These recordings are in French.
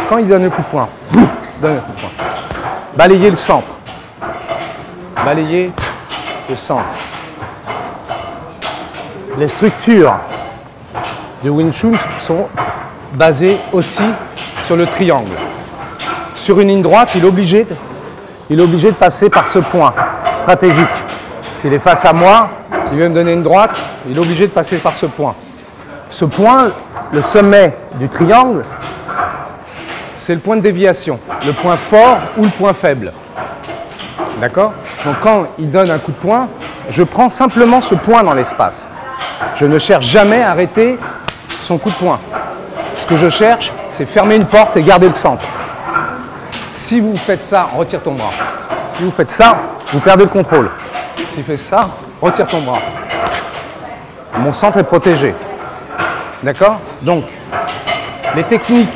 quand il donne le coup de poing, donne le coup de poing. Balayez le centre. Balayez le centre. Les structures du Wing Chun sont basées aussi sur le triangle. Sur une ligne droite, il est obligé de passer par ce point stratégique. S'il est face à moi, il vient me donner une droite, il est obligé de passer par ce point. Ce point, le sommet du triangle, c'est le point de déviation, le point fort ou le point faible. D'accord? Donc quand il donne un coup de poing, je prends simplement ce point dans l'espace. Je ne cherche jamais à arrêter son coup de poing. Ce que je cherche, c'est fermer une porte et garder le centre. Si vous faites ça, retire ton bras. Si vous faites ça, vous perdez le contrôle. Si vous faites ça, retire ton bras. Mon centre est protégé. D'accord? Donc, les techniques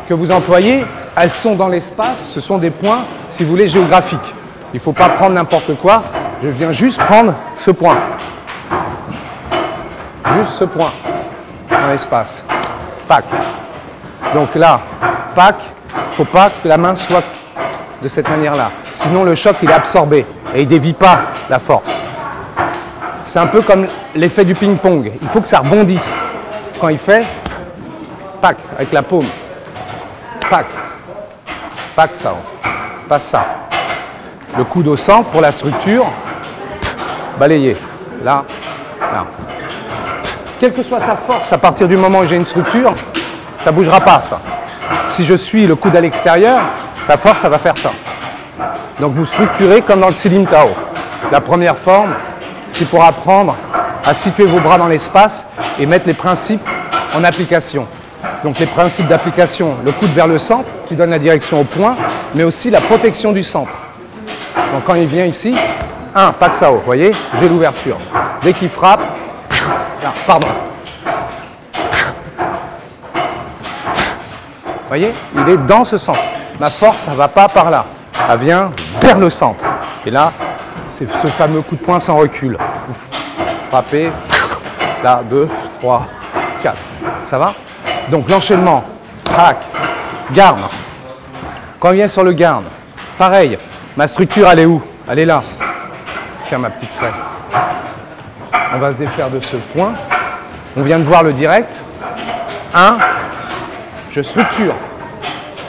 que vous employez, elles sont dans l'espace, ce sont des points, si vous voulez, géographiques. Il ne faut pas prendre n'importe quoi, je viens juste prendre ce point. Juste ce point dans l'espace. Pac. Donc là, pac, il ne faut pas que la main soit de cette manière-là. Sinon, le choc, il est absorbé et il ne dévie pas la force. C'est un peu comme l'effet du ping-pong. Il faut que ça rebondisse. Quand il fait, pac, avec la paume. Pac. Pac, ça. Pas ça. Le coude au centre pour la structure. Balayer. Là, là. Quelle que soit sa force, à partir du moment où j'ai une structure, ça ne bougera pas, ça. Si je suis le coude à l'extérieur, sa force, ça va faire ça. Donc vous structurez comme dans le Silim Tao. La première forme, c'est pour apprendre à situer vos bras dans l'espace et mettre les principes en application. Donc les principes d'application, le coude vers le centre qui donne la direction au point, mais aussi la protection du centre. Donc quand il vient ici, Pak Sao, vous voyez, j'ai l'ouverture. Dès qu'il frappe, là, pardon. Vous voyez, il est dans ce centre. Ma force, ça ne va pas par là. Elle vient vers le centre. Et là, c'est ce fameux coup de poing sans recul. Frappez. Là, 2, 3, 4. Ça va? Donc l'enchaînement. Tac. Garde. Quand on vient sur le garde, pareil. Ma structure, elle est où? Elle est là. Tiens, ma petite frère. On va se défaire de ce point. On vient de voir le direct. 1. Je structure.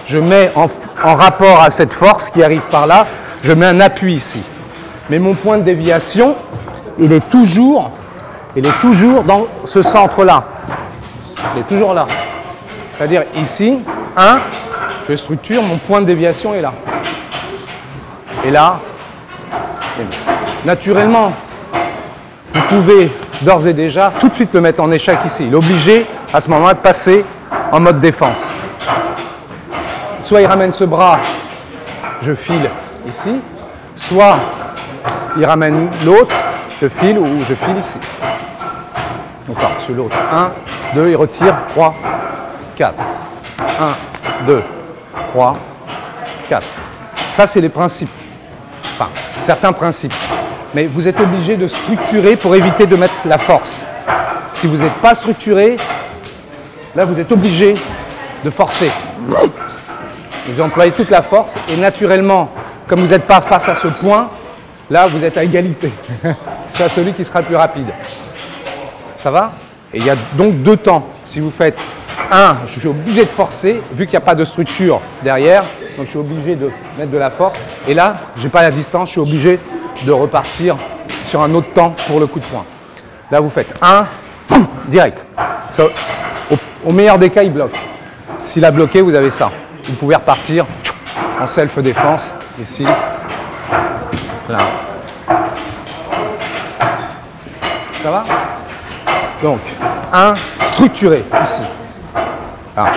Je mets en rapport à cette force qui arrive par là, je mets un appui ici. Mais mon point de déviation, il est toujours dans ce centre-là. Il est toujours là. C'est-à-dire ici, 1, je structure, mon point de déviation est là. Et là, naturellement, vous pouvez d'ores et déjà tout de suite le mettre en échec ici. Il est obligé à ce moment-là de passer en mode défense. Soit il ramène ce bras, je file ici, soit il ramène l'autre, je file ou je file ici. Encore sur l'autre. 1, 2, il retire, 3, 4. 1, 2, 3, 4. Ça, c'est les principes. Enfin, certains principes. Mais vous êtes obligé de structurer pour éviter de mettre la force. Si vous n'êtes pas structuré, là, vous êtes obligé de forcer. Vous employez toute la force et naturellement, comme vous n'êtes pas face à ce point, là, vous êtes à égalité. C'est à celui qui sera le plus rapide. Ça va? Et il y a donc 2 temps. Si vous faites 1, je suis obligé de forcer, vu qu'il n'y a pas de structure derrière, donc je suis obligé de mettre de la force. Et là, je n'ai pas la distance, je suis obligé de repartir sur un autre temps pour le coup de poing. Là, vous faites 1, direct. Ça, au meilleur des cas, il bloque. S'il a bloqué, vous avez ça. Vous pouvez repartir en self-défense, ici, là. Ça va? Donc, 1, structuré, ici. Là.